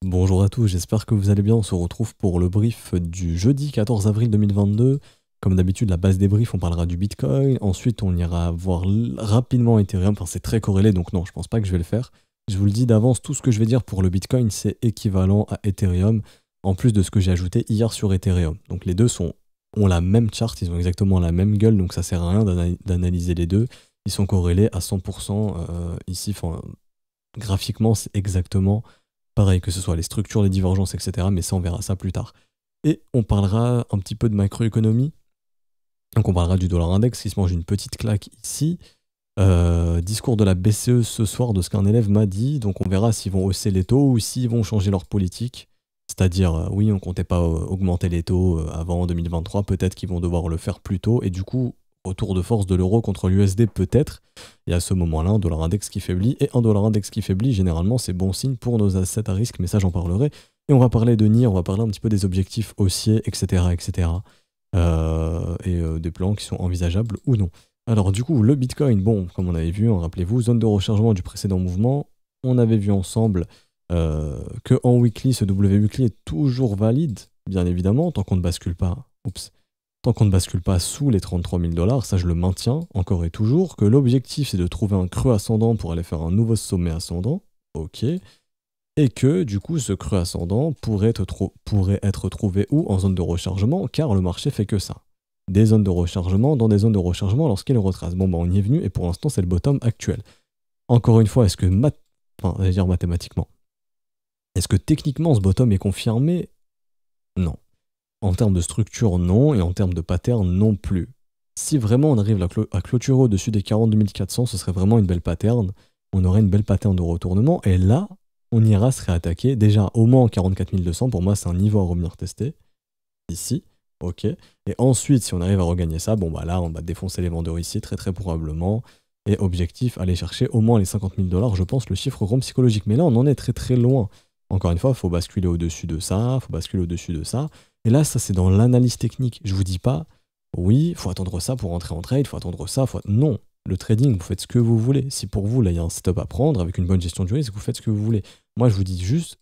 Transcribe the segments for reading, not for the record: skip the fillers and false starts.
Bonjour à tous, j'espère que vous allez bien. On se retrouve pour le brief du jeudi 14 avril 2022. Comme d'habitude, la base des briefs, on parlera du Bitcoin. Ensuite, on ira voir rapidement Ethereum. Enfin, c'est très corrélé, donc non, je pense pas que je vais le faire. Je vous le dis d'avance, tout ce que je vais dire pour le Bitcoin, c'est équivalent à Ethereum, en plus de ce que j'ai ajouté hier sur Ethereum. Donc les deux ont la même charte, ils ont exactement la même gueule, donc ça sert à rien d'analyser les deux. Ils sont corrélés à 100% ici. Enfin, graphiquement, c'est exactement pareil, que ce soit les structures, les divergences, etc. Mais ça, on verra ça plus tard. Et on parlera un petit peu de macroéconomie. Donc on parlera du dollar index qui se mange une petite claque ici. Discours de la BCE ce soir de ce qu'un élève m'a dit. Donc on verra s'ils vont hausser les taux ou s'ils vont changer leur politique. C'est-à-dire, oui, on comptait pas augmenter les taux avant 2023. Peut-être qu'ils vont devoir le faire plus tôt. Et du coup, retour de force de l'euro contre l'USD peut-être. Et à ce moment-là, un dollar index qui faiblit. Et un dollar index qui faiblit, généralement, c'est bon signe pour nos assets à risque. Mais ça, j'en parlerai. Et on va parler de NIR, on va parler un petit peu des objectifs haussiers, etc. etc. Des plans qui sont envisageables ou non. Alors du coup, le Bitcoin, bon, comme on avait vu, hein, rappelez-vous, zone de rechargement du précédent mouvement. On avait vu ensemble que en weekly, ce W weekly est toujours valide, bien évidemment, tant qu'on ne bascule pas. Oups. Tant qu'on ne bascule pas sous les 33 000 $, ça je le maintiens encore et toujours, que l'objectif c'est de trouver un creux ascendant pour aller faire un nouveau sommet ascendant, ok, et que du coup ce creux ascendant pourrait être trouvé où en zone de rechargement, car le marché fait que ça. Des zones de rechargement dans des zones de rechargement lorsqu'il retrace. Bon bah on y est venu et pour l'instant c'est le bottom actuel. Encore une fois, est-ce que mathématiquement, est-ce que techniquement ce bottom est confirmé? Non. En termes de structure, non, et en termes de pattern, non plus. Si vraiment on arrive à clôturer au-dessus des 42 400, ce serait vraiment une belle pattern. On aurait une belle pattern de retournement, et là, on ira se réattaquer. Déjà, au moins en 44 200, pour moi, c'est un niveau à revenir tester. Ici, ok. Et ensuite, si on arrive à regagner ça, bon bah là, on va défoncer les vendeurs ici, très très probablement. Et objectif, aller chercher au moins les 50 000 $, je pense, le chiffre rond psychologique. Mais là, on en est très très loin. Encore une fois, il faut basculer au-dessus de ça, il faut basculer au-dessus de ça. Et là, ça, c'est dans l'analyse technique. Je vous dis pas, oui, il faut attendre ça pour rentrer en trade, il faut attendre ça. Non, le trading, vous faites ce que vous voulez. Si pour vous, là, il y a un setup à prendre avec une bonne gestion du risque, vous faites ce que vous voulez. Moi, je vous dis juste,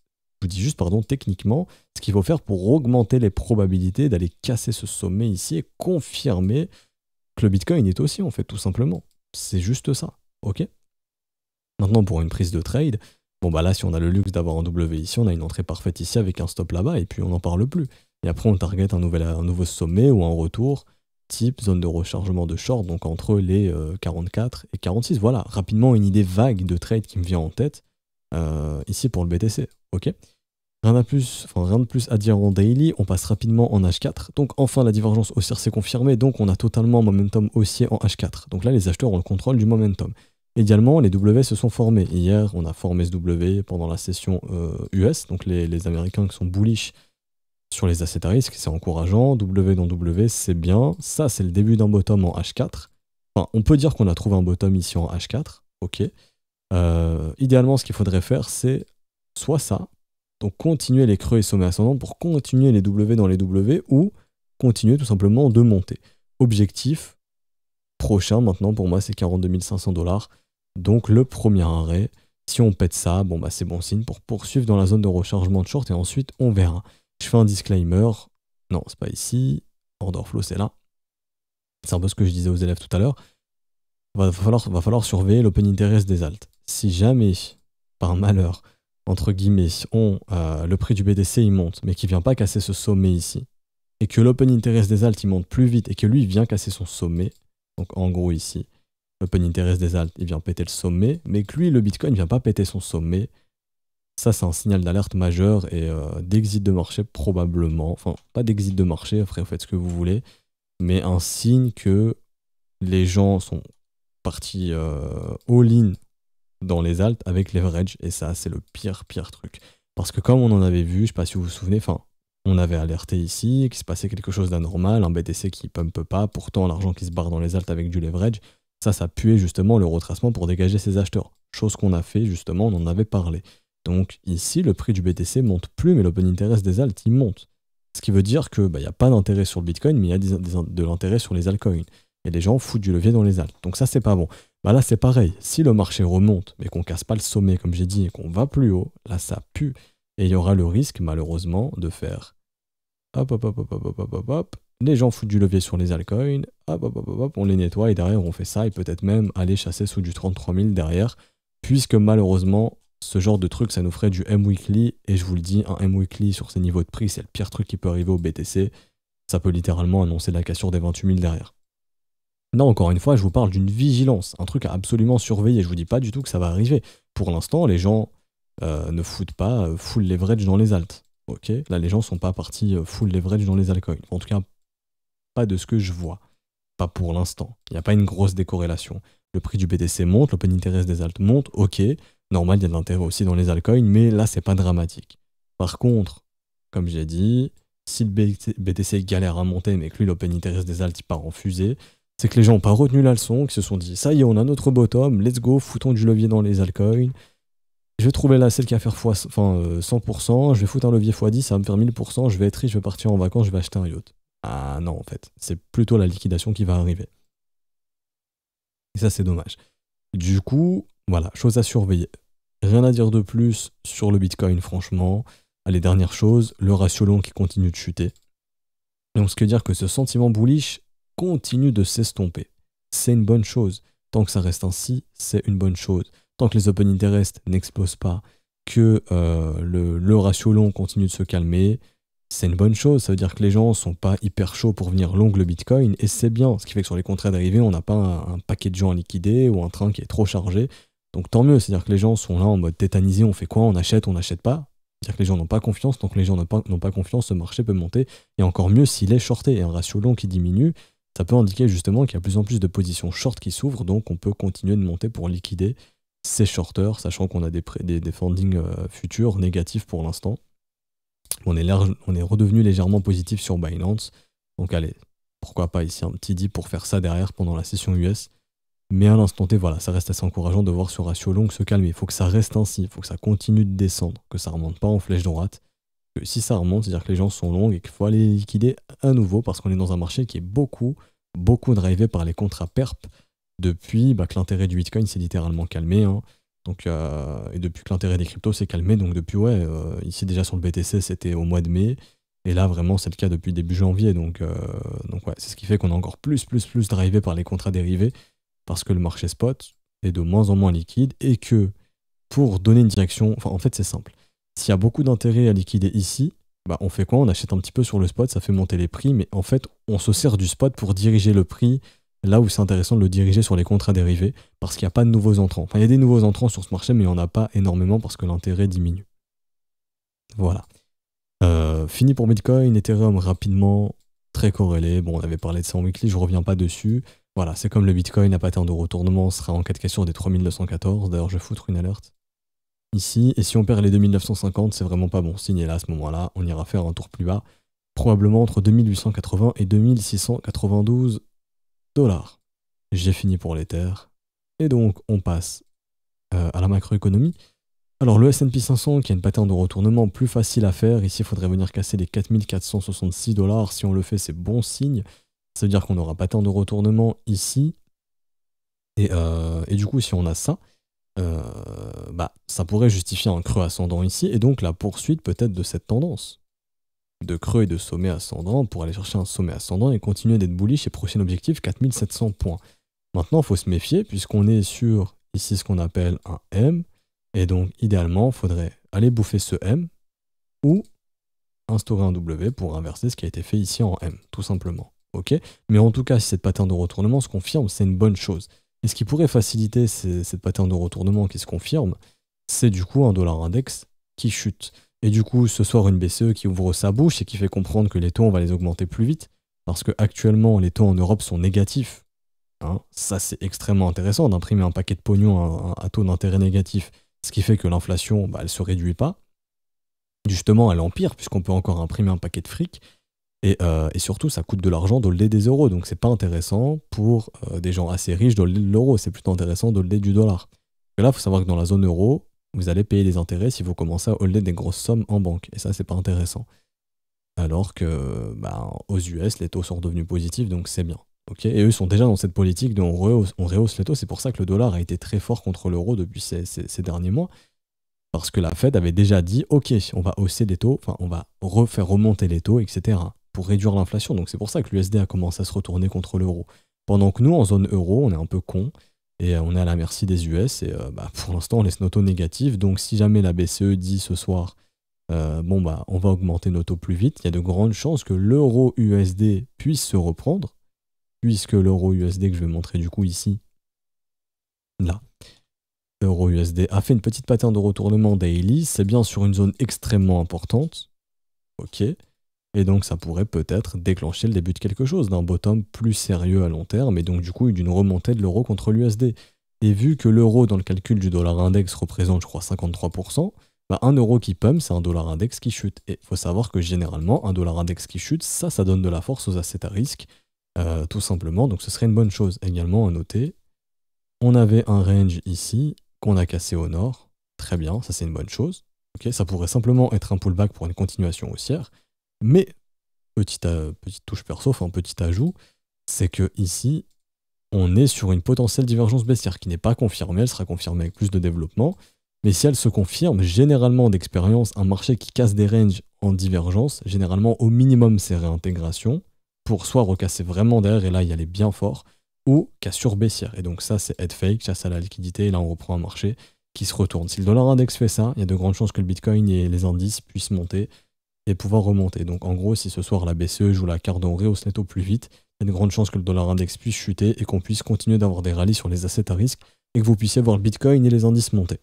techniquement, ce qu'il faut faire pour augmenter les probabilités d'aller casser ce sommet ici et confirmer que le Bitcoin est aussi, en fait, tout simplement. C'est juste ça, ok? Maintenant, pour une prise de trade, bon bah là, si on a le luxe d'avoir un W ici, on a une entrée parfaite ici avec un stop là-bas, et puis on n'en parle plus. Et après, on target un nouveau sommet ou un retour, type zone de rechargement de short, donc entre les 44 et 46. Voilà, rapidement, une idée vague de trade qui me vient en tête, ici pour le BTC, ok? Rien de plus à dire en daily, on passe rapidement en H4. Donc enfin, la divergence haussière s'est confirmée, donc on a totalement un momentum haussier en H4. Donc là, les acheteurs ont le contrôle du momentum. Idéalement, les W se sont formés. Hier, on a formé ce W pendant la session US, donc les Américains qui sont bullish sur les assets à risque, c'est encourageant. W dans W, c'est bien. Ça, c'est le début d'un bottom en H4. Enfin, on peut dire qu'on a trouvé un bottom ici en H4, ok. Idéalement, ce qu'il faudrait faire, c'est soit ça, donc continuer les creux et sommets ascendants pour continuer les W dans les W ou continuer tout simplement de monter. Objectif prochain maintenant pour moi c'est 42 500 $. Donc le premier arrêt, si on pète ça, bon bah c'est bon signe pour poursuivre dans la zone de rechargement de short et ensuite on verra. Je fais un disclaimer, non c'est pas ici, order flow c'est là. C'est un peu ce que je disais aux élèves tout à l'heure. Va falloir surveiller l'open interest des alts. Si jamais, par malheur, entre guillemets, le prix du BTC il monte, mais qu'il vient pas casser ce sommet ici, et que l'open interest des alts il monte plus vite, et que lui il vient casser son sommet, donc en gros ici, l'open interest des alts il vient péter le sommet, mais que lui le Bitcoin ne vient pas péter son sommet, ça c'est un signal d'alerte majeur et d'exit de marché probablement, enfin pas d'exit de marché, après vous faites ce que vous voulez, mais un signe que les gens sont partis all-in dans les alts avec leverage, et ça c'est le pire truc. Parce que comme on en avait vu, je sais pas si vous vous souvenez, on avait alerté ici qu'il se passait quelque chose d'anormal, un BTC qui pumpe pas, pourtant l'argent qui se barre dans les alts avec du leverage, ça puait justement le retracement pour dégager ses acheteurs. Chose qu'on a fait justement, on en avait parlé. Donc ici, le prix du BTC monte plus, mais l'open interest des alts, il monte. Ce qui veut dire que y a pas d'intérêt sur le Bitcoin, mais il y a de l'intérêt sur les altcoins. Et les gens foutent du levier dans les alts. Donc ça, c'est pas bon. Là, c'est pareil. Si le marché remonte, mais qu'on casse pas le sommet, comme j'ai dit, et qu'on va plus haut, là, ça pue. Et il y aura le risque, malheureusement, de faire hop, hop, hop, hop, hop, hop, hop, hop, hop. Les gens foutent du levier sur les altcoins, hop, hop, hop, hop, on les nettoie et derrière on fait ça et peut-être même aller chasser sous du 33 000 derrière, puisque malheureusement, ce genre de truc, ça nous ferait du M-Weekly et je vous le dis, un M-Weekly sur ces niveaux de prix, c'est le pire truc qui peut arriver au BTC. Ça peut littéralement annoncer la cassure des 28 000 derrière. Là, encore une fois, je vous parle d'une vigilance, un truc à absolument surveiller. Je vous dis pas du tout que ça va arriver. Pour l'instant, les gens ne foutent pas full leverage dans les alts. Ok, là, les gens sont pas partis full leverage dans les altcoins. En tout cas, pas de ce que je vois. Pas pour l'instant. Il n'y a pas une grosse décorrélation. Le prix du BTC monte, l'open interest des alts monte, ok. Normal, il y a de l'intérêt aussi dans les altcoins, mais là, c'est pas dramatique. Par contre, comme j'ai dit, si le BTC galère à monter, mais que lui, l'open interest des alts, il part en fusée, c'est que les gens n'ont pas retenu la leçon, qui se sont dit, ça y est, on a notre bottom, let's go, foutons du levier dans les altcoins. Je vais trouver là celle qui va faire 100%, je vais foutre un levier x10, ça va me faire 1000%, je vais être riche, je vais partir en vacances, je vais acheter un yacht. Ah non, en fait, c'est plutôt la liquidation qui va arriver. Et ça, c'est dommage. Du coup, voilà, chose à surveiller. Rien à dire de plus sur le Bitcoin, franchement. Allez, dernière chose, le ratio long qui continue de chuter. Donc, ce qui veut dire que ce sentiment bullish continue de s'estomper. C'est une bonne chose. Tant que ça reste ainsi, c'est une bonne chose. Tant que les open interest n'explosent pas, que le ratio long continue de se calmer, c'est une bonne chose. Ça veut dire que les gens sont pas hyper chauds pour venir long le Bitcoin, et c'est bien. Ce qui fait que sur les contrats dérivés, on n'a pas un paquet de gens à liquider ou un train qui est trop chargé. Donc tant mieux, c'est-à-dire que les gens sont là en mode tétanisé, on fait quoi, on achète pas. C'est-à-dire que les gens n'ont pas confiance, tant que les gens n'ont pas confiance, ce marché peut monter. Et encore mieux s'il est shorté, et un ratio long qui diminue, ça peut indiquer justement qu'il y a de plus en plus de positions short qui s'ouvrent, donc on peut continuer de monter pour liquider ces shorters, sachant qu'on a des fundings futurs négatifs pour l'instant. On est redevenu légèrement positif sur Binance, donc allez, pourquoi pas ici un petit dip pour faire ça derrière pendant la session US. Mais à l'instant T, voilà, ça reste assez encourageant de voir ce ratio long se calmer. Il faut que ça reste ainsi, il faut que ça continue de descendre, que ça ne remonte pas en flèche droite. Que si ça remonte, c'est-à-dire que les gens sont longs et qu'il faut aller les liquider à nouveau parce qu'on est dans un marché qui est beaucoup drivé par les contrats perp depuis que l'intérêt du Bitcoin s'est littéralement calmé. Hein. Donc, et depuis que l'intérêt des cryptos s'est calmé, donc depuis, ici déjà sur le BTC, c'était au mois de mai. Et là, vraiment, c'est le cas depuis début janvier. Donc ouais, c'est ce qui fait qu'on est encore plus drivé par les contrats dérivés parce que le marché spot est de moins en moins liquide et que pour donner une direction, en fait, c'est simple. S'il y a beaucoup d'intérêt à liquider ici, on fait quoi? On achète un petit peu sur le spot, ça fait monter les prix, mais en fait, on se sert du spot pour diriger le prix là où c'est intéressant de le diriger sur les contrats dérivés, parce qu'il n'y a pas de nouveaux entrants. Enfin, il y a des nouveaux entrants sur ce marché, mais il n'y en a pas énormément parce que l'intérêt diminue. Voilà. Fini pour Bitcoin, Ethereum rapidement, très corrélé. Bon, on avait parlé de ça en weekly, je ne reviens pas dessus. Voilà, c'est comme le Bitcoin, la pattern de retournement sera en cas de cassure des 3214. D'ailleurs, je vais foutre une alerte ici. Et si on perd les 2950, c'est vraiment pas bon signe. Et là, à ce moment-là, on ira faire un tour plus bas, probablement entre 2880 et 2692 $. J'ai fini pour l'Ether. Et donc, on passe à la macroéconomie. Alors, le S&P 500, qui a une pattern de retournement plus facile à faire. Ici, il faudrait venir casser les 4466 $. Si on le fait, c'est bon signe. Ça veut dire qu'on aura pattern de retournement ici. Et du coup, si on a ça, ça pourrait justifier un creux ascendant ici. Et donc, la poursuite peut-être de cette tendance de creux et de sommet ascendant pour aller chercher un sommet ascendant et continuer d'être bullish et prochain objectif 4700 points. Maintenant, il faut se méfier puisqu'on est sur ici ce qu'on appelle un M et donc idéalement, il faudrait aller bouffer ce M ou instaurer un W pour inverser ce qui a été fait ici en M, tout simplement. Ok, mais en tout cas, si cette pattern de retournement se confirme, c'est une bonne chose. Et ce qui pourrait faciliter cette pattern de retournement qui se confirme, c'est du coup un dollar index qui chute. Et du coup, ce soir, une BCE qui ouvre sa bouche et qui fait comprendre que les taux, on va les augmenter plus vite. Parce qu'actuellement, les taux en Europe sont négatifs. Hein, ça, c'est extrêmement intéressant d'imprimer un paquet de pognon à taux d'intérêt négatif. Ce qui fait que l'inflation, elle ne se réduit pas. Justement, elle empire puisqu'on peut encore imprimer un paquet de fric. Et surtout, ça coûte de l'argent d'holder des euros. Donc, c'est pas intéressant pour des gens assez riches d'holder de l'euro. C'est plutôt intéressant d'holder du dollar. Et là, il faut savoir que dans la zone euro, vous allez payer des intérêts si vous commencez à holder des grosses sommes en banque. Et ça, c'est pas intéressant. Alors que aux US, les taux sont redevenus positifs, donc c'est bien. Okay, et eux sont déjà dans cette politique de on rehausse les taux. C'est pour ça que le dollar a été très fort contre l'euro depuis ces derniers mois. Parce que la Fed avait déjà dit, ok, on va hausser les taux, enfin on va refaire remonter les taux, etc. pour réduire l'inflation. Donc c'est pour ça que l'USD a commencé à se retourner contre l'euro. Pendant que nous, en zone euro, on est un peu con et on est à la merci des US. Et pour l'instant, on laisse nos taux négatifs. Donc si jamais la BCE dit ce soir, on va augmenter nos taux plus vite, il y a de grandes chances que l'euro USD puisse se reprendre, puisque l'euro USD que je vais montrer du coup ici, là, euro USD a fait une petite pattern de retournement daily, c'est bien sur une zone extrêmement importante, ok, et donc ça pourrait peut-être déclencher le début de quelque chose, d'un bottom plus sérieux à long terme, et donc du coup d'une remontée de l'euro contre l'USD. Et vu que l'euro dans le calcul du dollar index représente je crois 53%, un euro qui pump, c'est un dollar index qui chute. Et il faut savoir que généralement, un dollar index qui chute, ça donne de la force aux assets à risque, tout simplement, donc ce serait une bonne chose. Également à noter, on avait un range ici, qu'on a cassé au nord. Très bien, ça c'est une bonne chose. Okay, ça pourrait simplement être un pullback pour une continuation haussière. Mais, petite touche perso, enfin petit ajout, c'est que ici, on est sur une potentielle divergence baissière qui n'est pas confirmée, elle sera confirmée avec plus de développement. Mais si elle se confirme, généralement d'expérience, un marché qui casse des ranges en divergence, généralement au minimum c'est réintégration, pour soit recasser vraiment derrière, et là y aller bien fort, ou cassure baissière. Et donc ça, c'est head fake, chasse à la liquidité, et là on reprend un marché qui se retourne. Si le dollar index fait ça, il y a de grandes chances que le Bitcoin et les indices puissent monter et pouvoir remonter. Donc en gros, si ce soir la BCE joue la carte on rehausse les taux plus vite, il y a de grandes chances que le dollar index puisse chuter et qu'on puisse continuer d'avoir des rallyes sur les assets à risque et que vous puissiez voir le Bitcoin et les indices monter.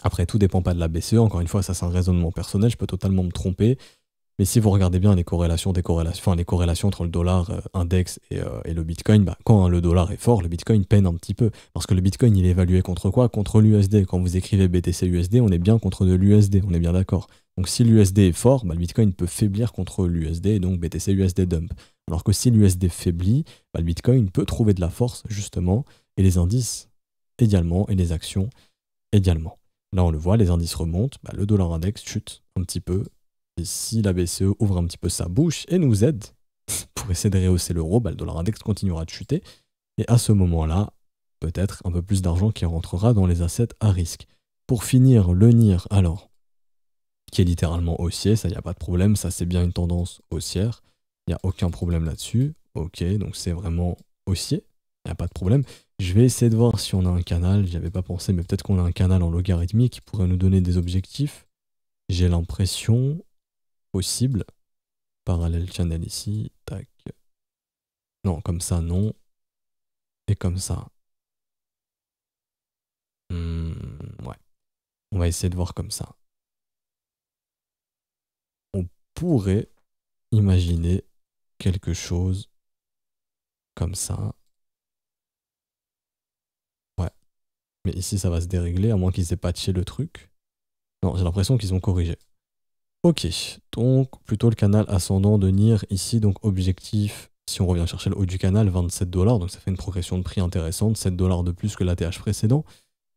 Après, tout dépend pas de la BCE, encore une fois, ça c'est un raisonnement personnel, je peux totalement me tromper. Mais si vous regardez bien les corrélations, les corrélations entre le dollar index et le Bitcoin, quand le dollar est fort, le Bitcoin peine un petit peu. Parce que le Bitcoin, il est évalué contre quoi? Contre l'USD. Quand vous écrivez BTC USD, on est bien contre de l'USD, on est bien d'accord. Donc si l'USD est fort, le Bitcoin peut faiblir contre l'USD et donc BTC USD dump. Alors que si l'USD faiblit, le Bitcoin peut trouver de la force, justement, et les indices également, et les actions également. Là, on le voit, les indices remontent, le dollar index chute un petit peu. Et si la BCE ouvre un petit peu sa bouche et nous aide pour essayer de rehausser l'euro, le dollar index continuera de chuter. Et à ce moment-là, peut-être un peu plus d'argent qui rentrera dans les assets à risque. Pour finir, le NIR, alors, qui est littéralement haussier, ça, il n'y a pas de problème, ça c'est bien une tendance haussière. Il n'y a aucun problème là-dessus. Ok, donc c'est vraiment haussier, il n'y a pas de problème. Je vais essayer de voir si on a un canal, j'y avais pas pensé, mais peut-être qu'on a un canal en logarithmique qui pourrait nous donner des objectifs. J'ai l'impression possible. Parallèle channel ici, tac. Non, comme ça, non. Et comme ça. Ouais. On va essayer de voir comme ça. On pourrait imaginer quelque chose comme ça. Ouais. Mais ici, ça va se dérégler, à moins qu'ils aient patché le truc. Non, j'ai l'impression qu'ils ont corrigé. Ok, donc plutôt le canal ascendant de NIR ici, donc objectif, si on revient chercher le haut du canal, 27 $, donc ça fait une progression de prix intéressante, 7 $ de plus que l'ATH précédent.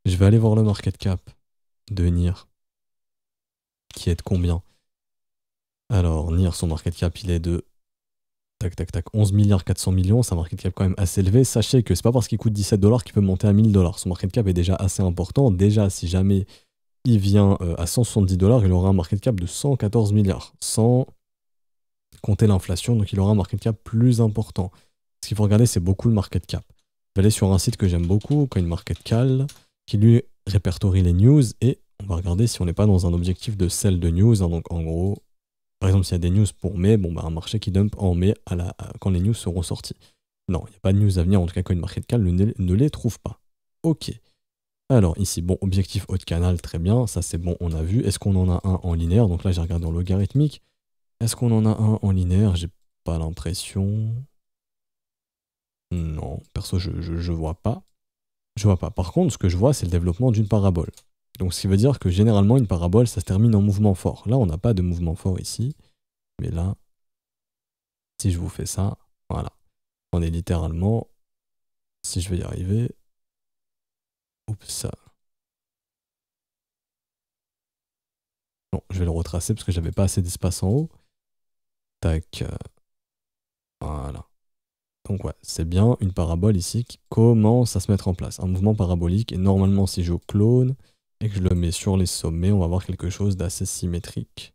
Je vais aller voir le market cap de NIR, qui est de combien? Alors, NIR, son market cap, il est de 11 milliards 400 millions, c'est un market cap quand même assez élevé. Sachez que c'est pas parce qu'il coûte 17 $ qu'il peut monter à 1000 $. Son market cap est déjà assez important. Déjà, si jamais il vient à 170 $, il aura un market cap de 114 milliards, sans compter l'inflation, donc il aura un market cap plus important. Ce qu'il faut regarder, c'est beaucoup le market cap. Je vais aller sur un site que j'aime beaucoup, CoinMarketCal, qui lui répertorie les news, et on va regarder si on n'est pas dans un objectif de sell de news. Donc en gros, par exemple, s'il y a des news pour mai, un marché qui dump en mai quand les news seront sorties. Non, il n'y a pas de news à venir, en tout cas CoinMarketCal ne les trouve pas. Ok. Alors ici, bon, objectif haut de canal, très bien, ça c'est bon, on a vu. Est-ce qu'on en a un en linéaire? Donc là, j'ai regardé en logarithmique. Est-ce qu'on en a un en linéaire? J'ai pas l'impression. Non, perso, je vois pas. Je vois pas. Par contre, ce que je vois, c'est le développement d'une parabole. Donc ce qui veut dire que généralement, une parabole, ça se termine en mouvement fort. Là, on n'a pas de mouvement fort ici. Mais là, si je vous fais ça, voilà. On est littéralement, si je vais y arriver, oups, ça. Non, je vais le retracer parce que j'avais pas assez d'espace en haut. Tac. Voilà. Donc ouais, c'est bien une parabole ici qui commence à se mettre en place. Un mouvement parabolique, et normalement si je clone et que je le mets sur les sommets, on va avoir quelque chose d'assez symétrique.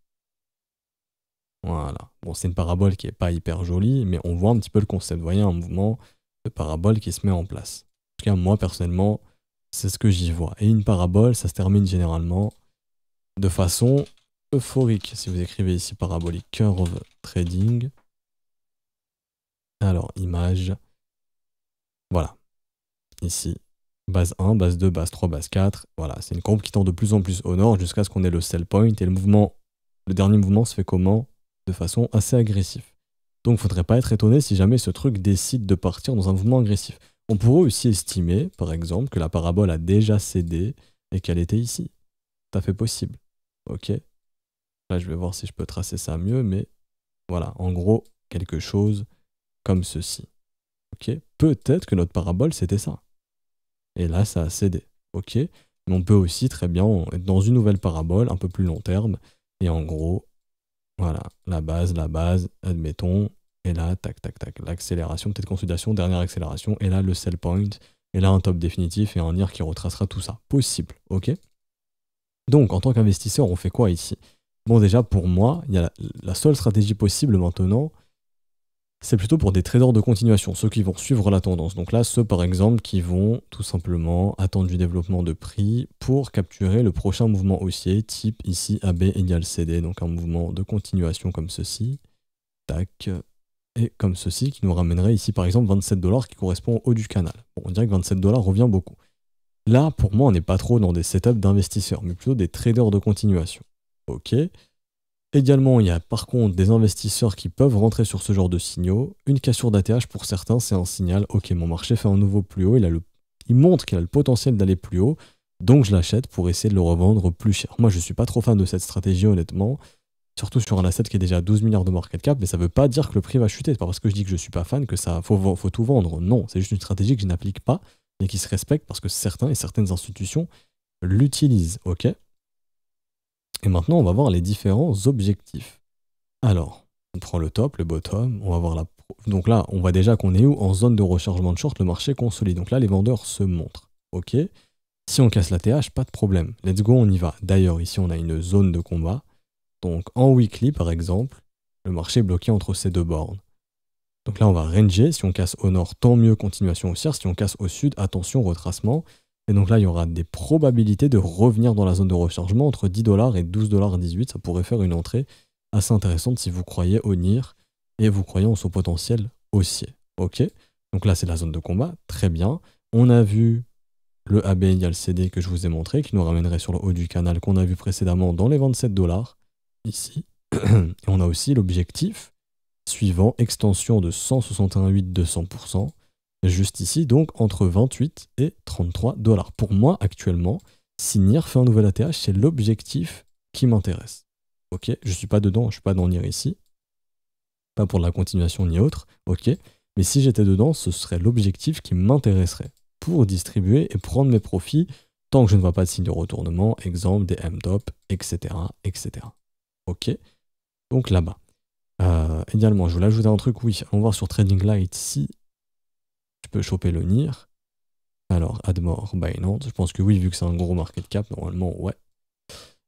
Voilà. Bon, c'est une parabole qui n'est pas hyper jolie, mais on voit un petit peu le concept. Vous voyez, un mouvement de parabole qui se met en place. En tout cas, moi, personnellement, c'est ce que j'y vois. Et une parabole, ça se termine généralement de façon euphorique. Si vous écrivez ici parabolique curve trading, alors image, voilà, ici, base 1, base 2, base 3, base 4, voilà, c'est une courbe qui tend de plus en plus au nord jusqu'à ce qu'on ait le sell point, et le dernier mouvement se fait comment? De façon assez agressive. Donc il ne faudrait pas être étonné si jamais ce truc décide de partir dans un mouvement agressif. On pourrait aussi estimer, par exemple, que la parabole a déjà cédé et qu'elle était ici. Tout à fait possible. Ok. Là, je vais voir si je peux tracer ça mieux, mais voilà, en gros, quelque chose comme ceci. Ok. Peut-être que notre parabole, c'était ça. Et là, ça a cédé. Ok. Mais on peut aussi très bien être dans une nouvelle parabole, un peu plus long terme, et en gros, voilà, la base, admettons, et là, tac, tac, tac, l'accélération, peut-être consolidation, dernière accélération, et là, le sell point, et là, un top définitif et un IR qui retracera tout ça. Possible, ok? Donc, en tant qu'investisseur, on fait quoi ici? Bon, déjà, pour moi, il y a la seule stratégie possible maintenant, c'est plutôt pour des traders de continuation, ceux qui vont suivre la tendance. Donc là, ceux, par exemple, qui vont tout simplement attendre du développement de prix pour capturer le prochain mouvement haussier, type ici AB égale CD, donc un mouvement de continuation comme ceci, tac, et comme ceci, qui nous ramènerait ici, par exemple, 27 $ qui correspond au haut du canal. Bon, on dirait que 27 $ revient beaucoup. Là, pour moi, on n'est pas trop dans des setups d'investisseurs, mais plutôt des traders de continuation. Ok. Également, il y a par contre des investisseurs qui peuvent rentrer sur ce genre de signaux. Une cassure d'ATH, pour certains, c'est un signal, ok, mon marché fait un nouveau plus haut, il montre qu'il a le potentiel d'aller plus haut, donc je l'achète pour essayer de le revendre plus cher. Moi, je ne suis pas trop fan de cette stratégie, honnêtement, surtout sur un asset qui est déjà à 12 milliards de market cap, mais ça ne veut pas dire que le prix va chuter. C'est pas parce que je dis que je ne suis pas fan que ça faut tout vendre. Non, c'est juste une stratégie que je n'applique pas, mais qui se respecte parce que certains et certaines institutions l'utilisent, ok? Et maintenant, on va voir les différents objectifs. Alors, on prend le top, le bottom, on va voir donc là, on voit déjà qu'on est où? En zone de rechargement de short, le marché consolide. Donc là, les vendeurs se montrent. Ok. Si on casse la TH, pas de problème. Let's go, on y va. D'ailleurs, ici, on a une zone de combat. Donc en weekly, par exemple, le marché est bloqué entre ces deux bornes. Donc là, on va ranger. Si on casse au nord, tant mieux, continuation haussière. Si on casse au sud, attention, retracement. Et donc là, il y aura des probabilités de revenir dans la zone de rechargement entre 10 $ et 12,18 $. Ça pourrait faire une entrée assez intéressante si vous croyez au NIR et vous croyez en son potentiel haussier. Ok. Donc là, c'est la zone de combat. Très bien. On a vu le AB égale CD que je vous ai montré, qui nous ramènerait sur le haut du canal qu'on a vu précédemment dans les 27 $, ici. Et on a aussi l'objectif suivant, extension de 161,8 de 100%, juste ici, donc entre 28 et 33 $. Pour moi, actuellement, si NIR fait un nouvel ATH, c'est l'objectif qui m'intéresse. Ok, je suis pas dedans, je suis pas dans NIR ici, pas pour la continuation ni autre, ok, mais si j'étais dedans, ce serait l'objectif qui m'intéresserait pour distribuer et prendre mes profits tant que je ne vois pas de signe de retournement, exemple des M-top, etc., etc. Ok, donc là-bas. Également, je voulais ajouter un truc, oui, on va voir sur Trading Light si tu peux choper le NIR. Alors, Admore, Binance, je pense que oui, vu que c'est un gros market cap, normalement, ouais.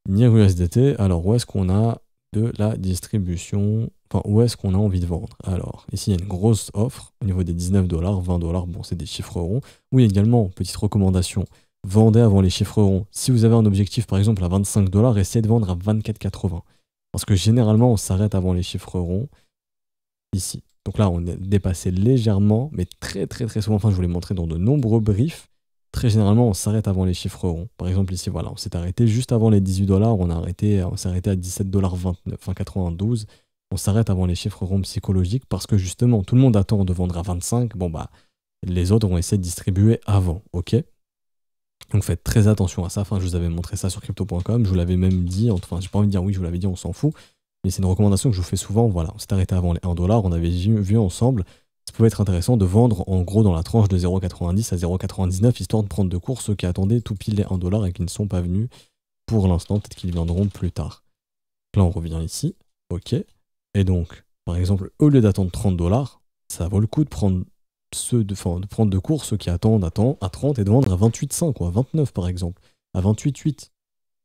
NIR USDT, alors où est-ce qu'on a de la distribution, enfin où est-ce qu'on a envie de vendre? Alors, ici il y a une grosse offre au niveau des 19 $, 20 $, bon c'est des chiffres ronds. Oui, également, petite recommandation, vendez avant les chiffres ronds. Si vous avez un objectif par exemple à 25 $, essayez de vendre à 24,80. Parce que généralement on s'arrête avant les chiffres ronds, ici. Donc là on est dépassé légèrement, mais très très très souvent, enfin je vous l'ai montré dans de nombreux briefs, très généralement, on s'arrête avant les chiffres ronds. Par exemple, ici, voilà, on s'est arrêté juste avant les 18 $, on s'est arrêté à 17,29 $, enfin 92. On s'arrête avant les chiffres ronds psychologiques parce que justement, tout le monde attend de vendre à 25. Bon, bah, les autres vont essayer de distribuer avant, ok? Donc faites très attention à ça. Enfin, je vous avais montré ça sur crypto.com. Je vous l'avais même dit, enfin, j'ai pas envie de dire oui, je vous l'avais dit, on s'en fout. Mais c'est une recommandation que je vous fais souvent. Voilà, on s'est arrêté avant les 1 $. On avait vu ensemble. Ça pouvait être intéressant de vendre en gros dans la tranche de 0,90 à 0,99 histoire de prendre de court ceux qui attendaient tout pile les 1 $ et qui ne sont pas venus pour l'instant, peut-être qu'ils viendront plus tard. Là on revient ici, ok, et donc par exemple au lieu d'attendre 30 $, ça vaut le coup de prendre de court ceux qui attendent à 30 et de vendre à 28,5 ou à 29 par exemple, à 28,8,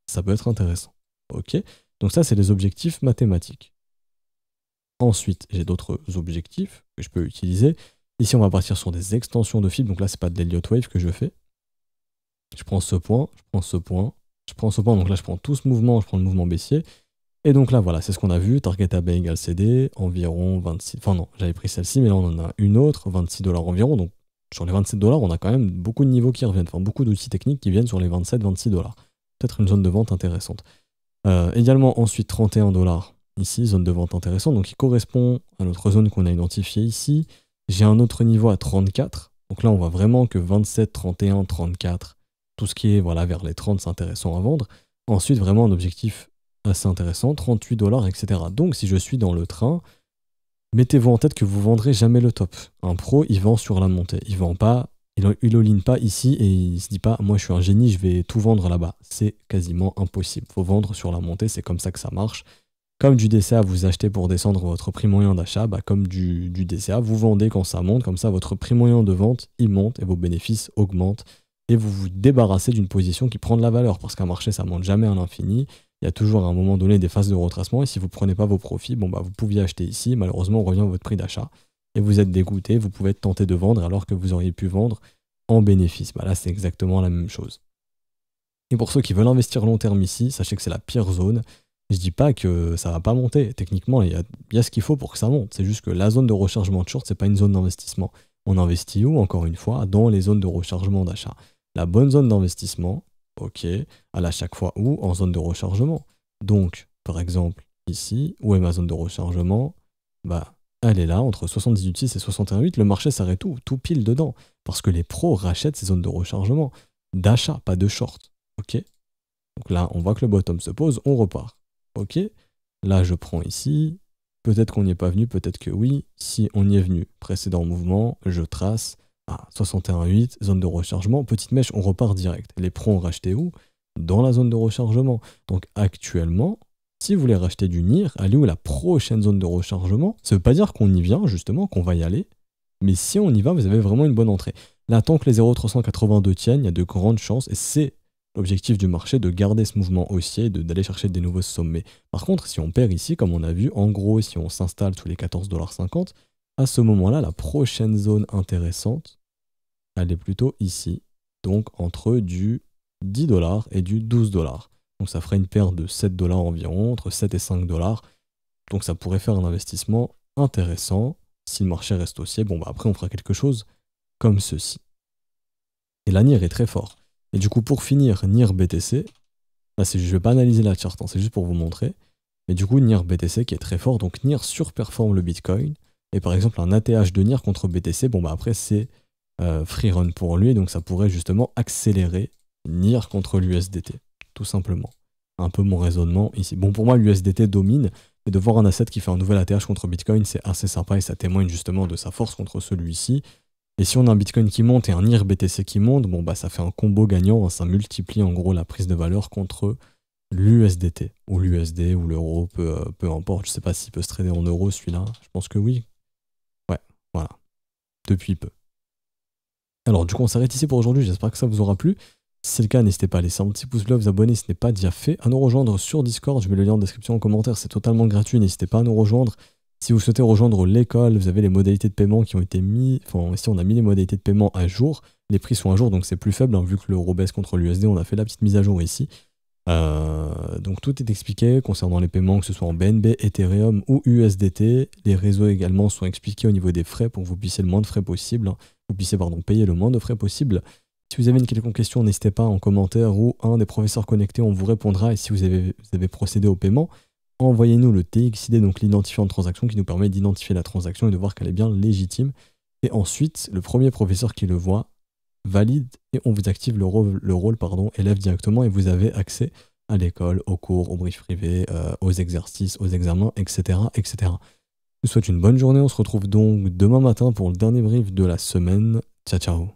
Ça peut être intéressant. Ok? Donc ça, c'est les objectifs mathématiques. Ensuite, j'ai d'autres objectifs que je peux utiliser. Ici, on va partir sur des extensions de fibres. Donc là, c'est pas de l'Elliott Wave que je fais. Je prends ce point, je prends ce point, je prends ce point. Donc là, je prends tout ce mouvement, je prends le mouvement baissier. Et donc là, voilà, c'est ce qu'on a vu. Target AB égale CD, environ 26... Enfin non, j'avais pris celle-ci, mais là, on en a une autre, 26$ environ. Donc sur les 27$, on a quand même beaucoup de niveaux qui reviennent. Enfin, beaucoup d'outils techniques qui viennent sur les 27-26$. Peut-être une zone de vente intéressante. Également, ensuite, 31$. Ici, zone de vente intéressante. Donc, il correspond à notre zone qu'on a identifiée ici. J'ai un autre niveau à 34. Donc là, on voit vraiment que 27, 31, 34, tout ce qui est voilà, vers les 30, c'est intéressant à vendre. Ensuite, vraiment un objectif assez intéressant, 38$, etc. Donc, si je suis dans le train, mettez-vous en tête que vous vendrez jamais le top. Un pro, il vend sur la montée. Il vend pas, il all-in pas ici et il se dit pas, moi je suis un génie, je vais tout vendre là-bas. C'est quasiment impossible. Il faut vendre sur la montée, c'est comme ça que ça marche. Comme du DCA, vous achetez pour descendre votre prix moyen d'achat, comme du DCA, vous vendez quand ça monte, comme ça votre prix moyen de vente, il monte et vos bénéfices augmentent. Et vous vous débarrassez d'une position qui prend de la valeur, parce qu'un marché, ça monte jamais à l'infini. Il y a toujours à un moment donné des phases de retracement, et si vous ne prenez pas vos profits, vous pouviez acheter ici, malheureusement on revient à votre prix d'achat, et vous êtes dégoûté, vous pouvez être tenté de vendre alors que vous auriez pu vendre en bénéfice. Là c'est exactement la même chose. Et pour ceux qui veulent investir long terme ici, sachez que c'est la pire zone. Je dis pas que ça va pas monter. Techniquement, il y a ce qu'il faut pour que ça monte. C'est juste que la zone de rechargement de short, c'est pas une zone d'investissement. On investit où, encore une fois, dans les zones de rechargement d'achat. La bonne zone d'investissement, ok, elle à chaque fois où, en zone de rechargement. Donc, par exemple, ici, où est ma zone de rechargement? Elle est là, entre 78,6 et 61,8. Le marché s'arrête tout pile dedans. Parce que les pros rachètent ces zones de rechargement. D'achat, pas de short. Ok? Donc là, on voit que le bottom se pose, on repart. Ok, là je prends ici, peut-être qu'on n'y est pas venu, peut-être que oui. Si on y est venu, précédent mouvement, je trace à 61,8, zone de rechargement, petite mèche, on repart direct. Les pros ont racheté où? Dans la zone de rechargement. Donc actuellement, si vous voulez racheter du NIR, allez où la prochaine zone de rechargement? Ça veut pas dire qu'on y vient, justement, qu'on va y aller, mais si on y va, vous avez vraiment une bonne entrée. Là, tant que les 0,382 tiennent, il y a de grandes chances, et c'est l'objectif du marché de garder ce mouvement haussier, d'aller chercher des nouveaux sommets. Par contre, si on perd ici, comme on a vu, en gros, si on s'installe sous les 14,50$, à ce moment-là, la prochaine zone intéressante, elle est plutôt ici. Donc entre du 10$ et du 12$. Donc ça ferait une perte de 7$ environ, entre 7 et 5$. Donc ça pourrait faire un investissement intéressant. Si le marché reste haussier, après on fera quelque chose comme ceci. Et la NIR est très fort. Et du coup, pour finir, NIR BTC, là, je ne vais pas analyser la charte, c'est juste pour vous montrer. Mais du coup, NIR BTC qui est très fort, donc NIR surperforme le Bitcoin. Et par exemple, un ATH de NIR contre BTC, après, c'est free run pour lui, donc ça pourrait justement accélérer NIR contre l'USDT, tout simplement. Un peu mon raisonnement ici. Bon, pour moi, l'USDT domine, mais de voir un asset qui fait un nouvel ATH contre Bitcoin, c'est assez sympa et ça témoigne justement de sa force contre celui-ci. Et si on a un Bitcoin qui monte et un NIR BTC qui monte, ça fait un combo gagnant, ça multiplie en gros la prise de valeur contre l'USDT, ou l'USD, ou l'euro, peu importe. Je sais pas s'il peut se trader en euros celui-là, je pense que oui. Ouais, voilà, depuis peu. Alors du coup on s'arrête ici pour aujourd'hui, j'espère que ça vous aura plu. Si c'est le cas, n'hésitez pas à laisser un petit pouce bleu, vous abonner si ce n'est pas déjà fait, à nous rejoindre sur Discord, je mets le lien en description en commentaire, c'est totalement gratuit, n'hésitez pas à nous rejoindre. Si vous souhaitez rejoindre l'école, vous avez les modalités de paiement qui ont été mis, ici on a mis les modalités de paiement à jour, les prix sont à jour donc c'est plus faible, vu que l'euro baisse contre l'USD, on a fait la petite mise à jour ici. Donc tout est expliqué concernant les paiements, que ce soit en BNB, Ethereum ou USDT. Les réseaux également sont expliqués au niveau des frais pour que vous puissiez le moins de frais possible, vous puissiez payer le moins de frais possible. Si vous avez une quelconque question, n'hésitez pas en commentaire ou un des professeurs connectés, on vous répondra. Et si vous avez procédé au paiement, envoyez-nous le TXID, donc l'identifiant de transaction qui nous permet d'identifier la transaction et de voir qu'elle est bien légitime. Et ensuite, le premier professeur qui le voit valide et on vous active le rôle élève directement et vous avez accès à l'école, aux cours, aux briefs privés, aux exercices, aux examens, etc., etc. Je vous souhaite une bonne journée. On se retrouve donc demain matin pour le dernier brief de la semaine. Ciao, ciao.